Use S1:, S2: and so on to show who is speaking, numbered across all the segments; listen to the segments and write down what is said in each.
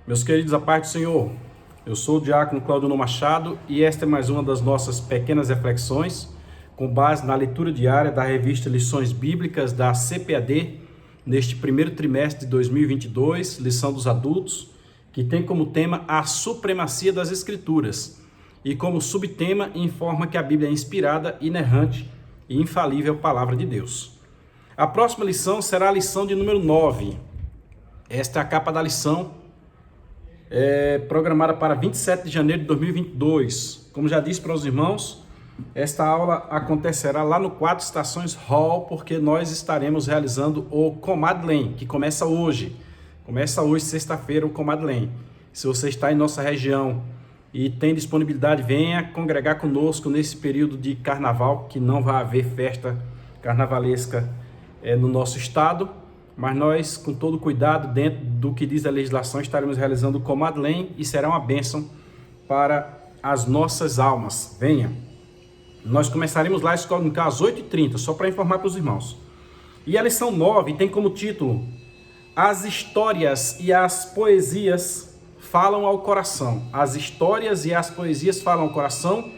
S1: Meus queridos, a paz do Senhor, eu sou o diácono Claudionor Machado e esta é mais uma das nossas pequenas reflexões com base na leitura diária da revista Lições Bíblicas da CPAD neste primeiro trimestre de 2022, lição dos adultos, que tem como tema a supremacia das Escrituras e como subtema informa que a Bíblia é inspirada, inerrante e infalível palavra de Deus. A próxima lição será a lição de número 9. Esta é a capa da lição, programada para 27 de janeiro de 2022. Como já disse para os irmãos, esta aula acontecerá lá no 4 Estações Hall, porque nós estaremos realizando o Comadlen, que começa hoje. Começa hoje, sexta-feira, o Comadlen. Se você está em nossa região e tem disponibilidade, venha congregar conosco nesse período de carnaval, que não vai haver festa carnavalesca no nosso estado. Mas nós, com todo cuidado, dentro do que diz a legislação, estaremos realizando o Comadlen e será uma bênção para as nossas almas. Venha! Nós começaremos lá a escola às 8h30, só para informar para os irmãos. E a lição 9 tem como título: As histórias e as poesias falam ao coração. As histórias e as poesias falam ao coração.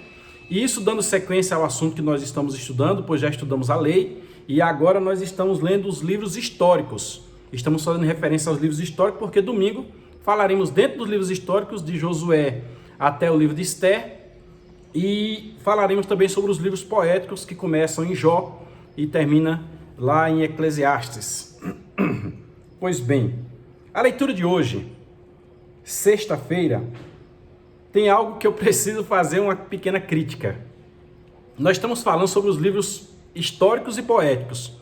S1: E isso dando sequência ao assunto que nós estamos estudando, pois já estudamos a lei. E agora nós estamos lendo os livros históricos. Estamos fazendo referência aos livros históricos porque domingo falaremos dentro dos livros históricos de Josué até o livro de Esther. E falaremos também sobre os livros poéticos que começam em Jó e terminam lá em Eclesiastes. Pois bem, a leitura de hoje, sexta-feira, tem algo que eu preciso fazer uma pequena crítica. Nós estamos falando sobre os livros históricos e poéticos,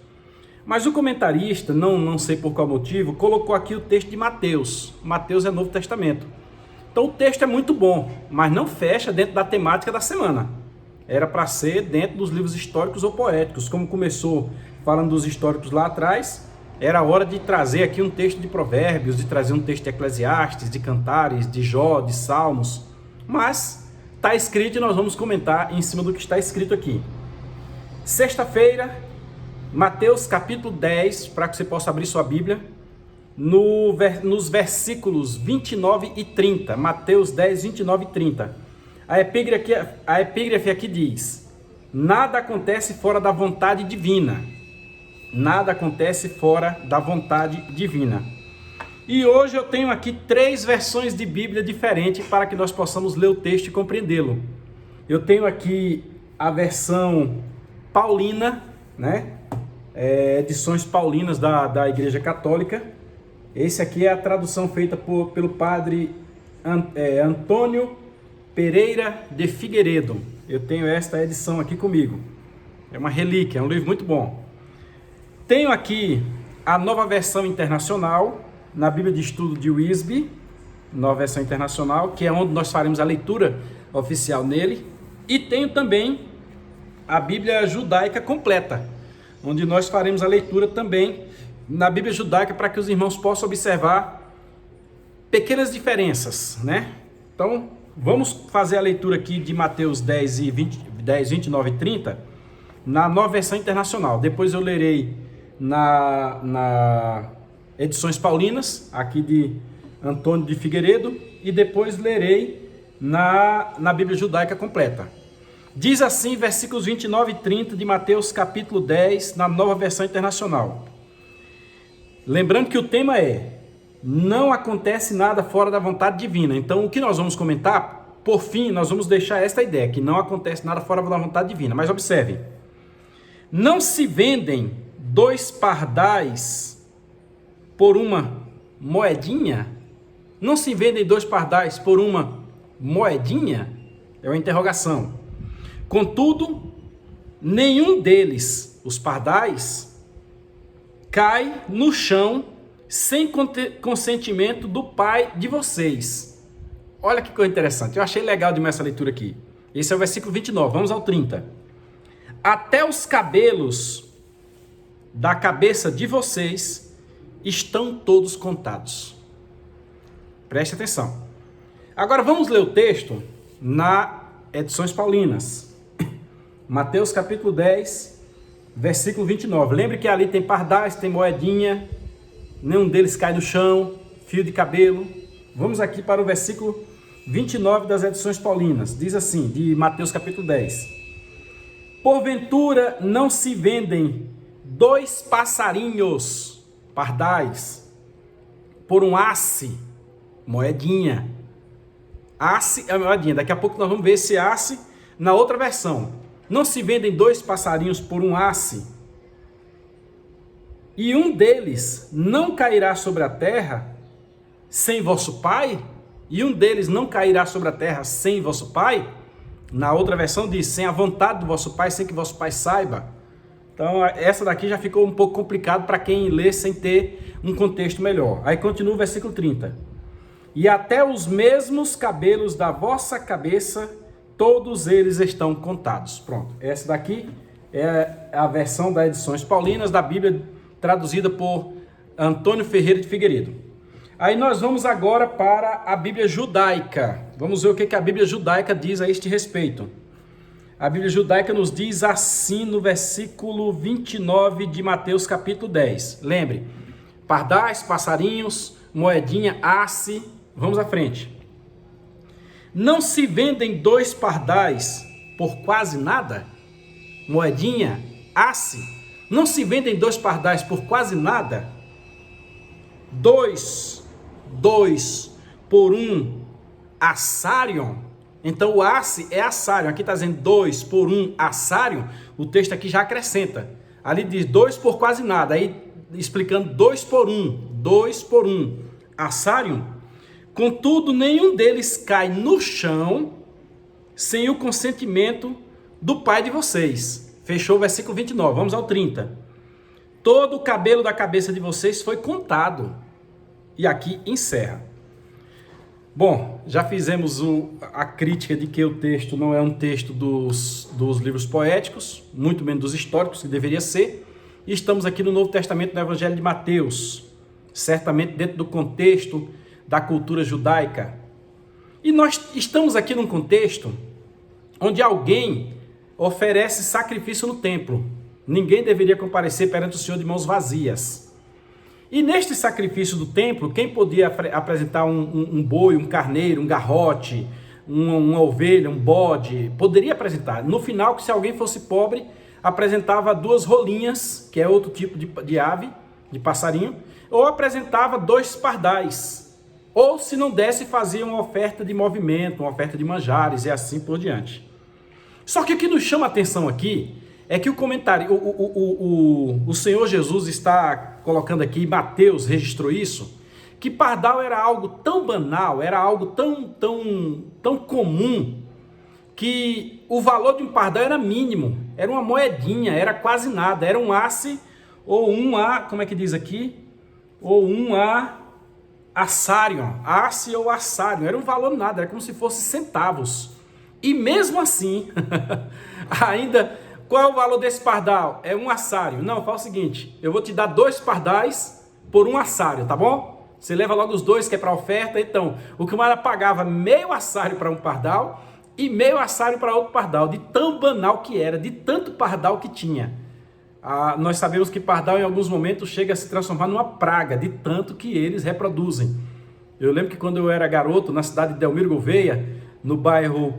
S1: mas o comentarista, não sei por qual motivo, colocou aqui o texto de Mateus. Mateus é Novo Testamento. Então o texto é muito bom, mas não fecha dentro da temática da semana. Era para ser dentro dos livros históricos ou poéticos. Como começou falando dos históricos lá atrás, era hora de trazer aqui um texto de Provérbios, de trazer um texto de Eclesiastes, de Cantares, de Jó, de Salmos. Mas está escrito e nós vamos comentar em cima do que está escrito aqui. Sexta-feira, Mateus capítulo 10, para que você possa abrir sua Bíblia, nos versículos 29 e 30. Mateus 10, 29 e 30. A epígrafe aqui diz: nada acontece fora da vontade divina. Nada acontece fora da vontade divina. E hoje eu tenho aqui 3 versões de Bíblia diferentes para que nós possamos ler o texto e compreendê-lo. Eu tenho aqui a versão paulina, né? Edições paulinas da Igreja Católica. Esse aqui é a tradução feita pelo padre Antônio Pereira de Figueiredo. Eu tenho esta edição aqui comigo. É uma relíquia, é um livro muito bom. Tenho aqui a Nova Versão Internacional, na Bíblia de Estudo de Wisby, Nova Versão Internacional, que é onde nós faremos a leitura oficial nele. E tenho também a Bíblia Judaica Completa, onde nós faremos a leitura também na Bíblia Judaica para que os irmãos possam observar pequenas diferenças, né? Então, vamos fazer a leitura aqui de Mateus 10, 29 e 30 na Nova Versão Internacional. Depois eu lerei na Edições Paulinas, aqui de Antônio de Figueiredo, e depois lerei na Bíblia Judaica Completa. Diz assim, versículos 29 e 30 de Mateus capítulo 10, na Nova Versão Internacional. Lembrando que o tema é: não acontece nada fora da vontade divina. Então, o que nós vamos comentar, por fim, nós vamos deixar esta ideia, que não acontece nada fora da vontade divina. Mas observe: não se vendem 2 pardais por uma moedinha? Não se vendem 2 pardais por uma moedinha? É uma interrogação. Contudo, nenhum deles, os pardais, cai no chão sem consentimento do Pai de vocês. Olha que coisa interessante. Eu achei legal demais essa leitura aqui. Esse é o versículo 29. Vamos ao 30. Até os cabelos da cabeça de vocês estão todos contados. Preste atenção. Agora vamos ler o texto na Edições Paulinas. Mateus capítulo 10, versículo 29. Lembre que ali tem pardais, tem moedinha, nenhum deles cai no chão, fio de cabelo. Vamos aqui para o versículo 29 das edições paulinas. Diz assim, de Mateus capítulo 10. Porventura não se vendem 2 passarinhos, pardais, por um asse, moedinha. Asse é moedinha. Daqui a pouco nós vamos ver esse asse na outra versão. Não se vendem 2 passarinhos por um asse, e um deles não cairá sobre a terra sem vosso Pai? E um deles não cairá sobre a terra sem vosso Pai? Na outra versão diz, sem a vontade do vosso Pai, sem que vosso Pai saiba. Então, essa daqui já ficou um pouco complicado para quem lê sem ter um contexto melhor. Aí continua o versículo 30. E até os mesmos cabelos da vossa cabeça, todos eles estão contados. Pronto, essa daqui é a versão das edições paulinas da Bíblia, traduzida por Antônio Ferreira de Figueiredo. Aí nós vamos agora para a Bíblia judaica. Vamos ver o que a Bíblia judaica diz a este respeito. A Bíblia judaica nos diz assim no versículo 29 de Mateus capítulo 10. Lembre, pardais, passarinhos, moedinha, asse. Vamos à frente. Não se vendem 2 pardais por quase nada? Moedinha, asse. Não se vendem 2 pardais por quase nada? 2 por um assarion. Então o asse é assarion. Aqui está dizendo 2 por um assarion. O texto aqui já acrescenta. Ali diz 2 por quase nada. Aí explicando 2 por um assarion. Contudo, nenhum deles cai no chão sem o consentimento do Pai de vocês. Fechou o versículo 29. Vamos ao 30. Todo o cabelo da cabeça de vocês foi contado. E aqui encerra. Bom, já fizemos a crítica de que o texto não é um texto dos livros poéticos, muito menos dos históricos, que deveria ser. E estamos aqui no Novo Testamento, no Evangelho de Mateus, certamente dentro do contexto da cultura judaica. E nós estamos aqui num contexto onde alguém oferece sacrifício no templo. Ninguém deveria comparecer perante o Senhor de mãos vazias. E neste sacrifício do templo, quem podia apresentar um boi, um carneiro, um garrote, uma ovelha, um bode, poderia apresentar. No final, se alguém fosse pobre, apresentava 2 rolinhas, que é outro tipo de ave, de passarinho, ou apresentava 2 pardais. Ou, se não desse, fazia uma oferta de movimento, uma oferta de manjares e assim por diante. Só que o que nos chama a atenção aqui é que o comentário, o Senhor Jesus está colocando aqui, Mateus registrou isso, que pardal era algo tão banal, era algo tão comum, que o valor de um pardal era mínimo, era uma moedinha, era quase nada, era um asse, ou como é que diz aqui? Ou assarion, asse ou assarion, era um valor nada, era como se fosse centavos. E mesmo assim, ainda, qual é o valor desse pardal? É um assarion. Não, fala o seguinte, eu vou te dar 2 pardais por um assarion, tá bom? Você leva logo os 2 que é para oferta. Então, o camarada pagava meio assarion para um pardal e meio assarion para outro pardal, de tão banal que era, de tanto pardal que tinha. Nós sabemos que pardal em alguns momentos chega a se transformar numa praga, de tanto que eles reproduzem. Eu lembro que quando eu era garoto, na cidade de Delmiro Gouveia, no bairro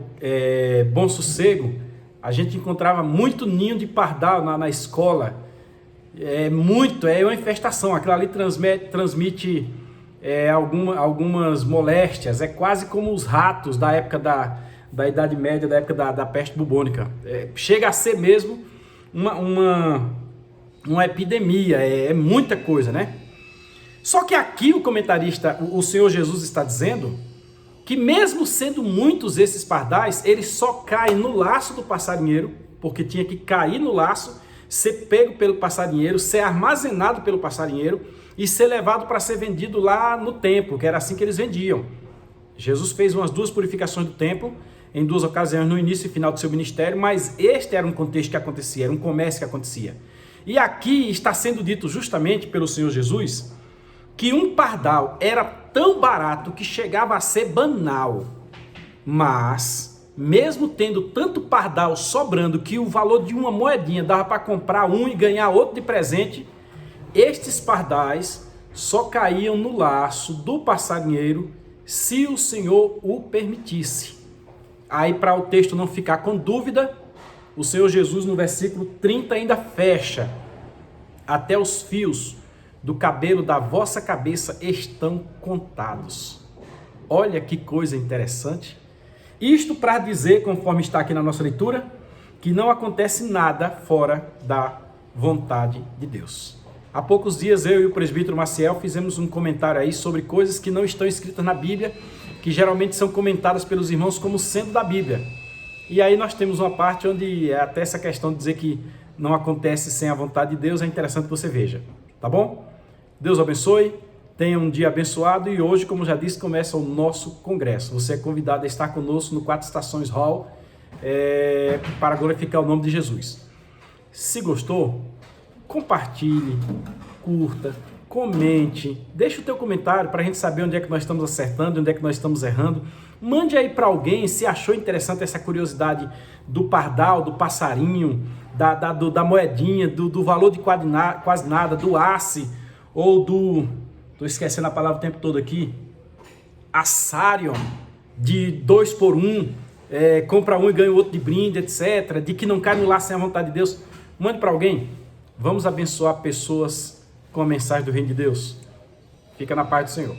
S1: Bom Sossego, a gente encontrava muito ninho de pardal na escola. É uma infestação. Aquilo ali transmite algumas moléstias. É quase como os ratos da época da Idade Média, da época da peste bubônica. Chega a ser mesmo uma epidemia, é muita coisa, né? Só que aqui o comentarista, o Senhor Jesus está dizendo que mesmo sendo muitos esses pardais, ele só cai no laço do passarinheiro, porque tinha que cair no laço, ser pego pelo passarinheiro, ser armazenado pelo passarinheiro e ser levado para ser vendido lá no templo, que era assim que eles vendiam. Jesus fez umas 2 purificações do templo, em 2 ocasiões no início e final do seu ministério, mas este era um contexto que acontecia, era um comércio que acontecia. E aqui está sendo dito justamente pelo Senhor Jesus que um pardal era tão barato que chegava a ser banal, mas mesmo tendo tanto pardal sobrando que o valor de uma moedinha dava para comprar um e ganhar outro de presente, estes pardais só caíam no laço do passarinheiro se o Senhor o permitisse. Aí, para o texto não ficar com dúvida, o Senhor Jesus no versículo 30 ainda fecha: até os fios do cabelo da vossa cabeça estão contados. Olha que coisa interessante. Isto para dizer, conforme está aqui na nossa leitura, que não acontece nada fora da vontade de Deus. Há poucos dias eu e o presbítero Maciel fizemos um comentário aí sobre coisas que não estão escritas na Bíblia, que geralmente são comentadas pelos irmãos como sendo da Bíblia. E aí nós temos uma parte onde até essa questão de dizer que não acontece sem a vontade de Deus é interessante que você veja, tá bom? Deus abençoe, tenha um dia abençoado e hoje, como já disse, começa o nosso congresso. Você é convidado a estar conosco no 4 Estações Hall para glorificar o nome de Jesus. Se gostou, compartilhe, curta, comente, deixa o teu comentário para a gente saber onde é que nós estamos acertando, onde é que nós estamos errando. Mande aí para alguém se achou interessante essa curiosidade do pardal, do passarinho, da moedinha, do valor de quase nada, do asse, ou do, estou esquecendo a palavra o tempo todo aqui, assarion, de 2 por 1, compra um e ganha o outro de brinde, etc., de que não cai no laço sem a vontade de Deus. Mande para alguém. Vamos abençoar pessoas com a mensagem do Reino de Deus. Fica na paz do Senhor.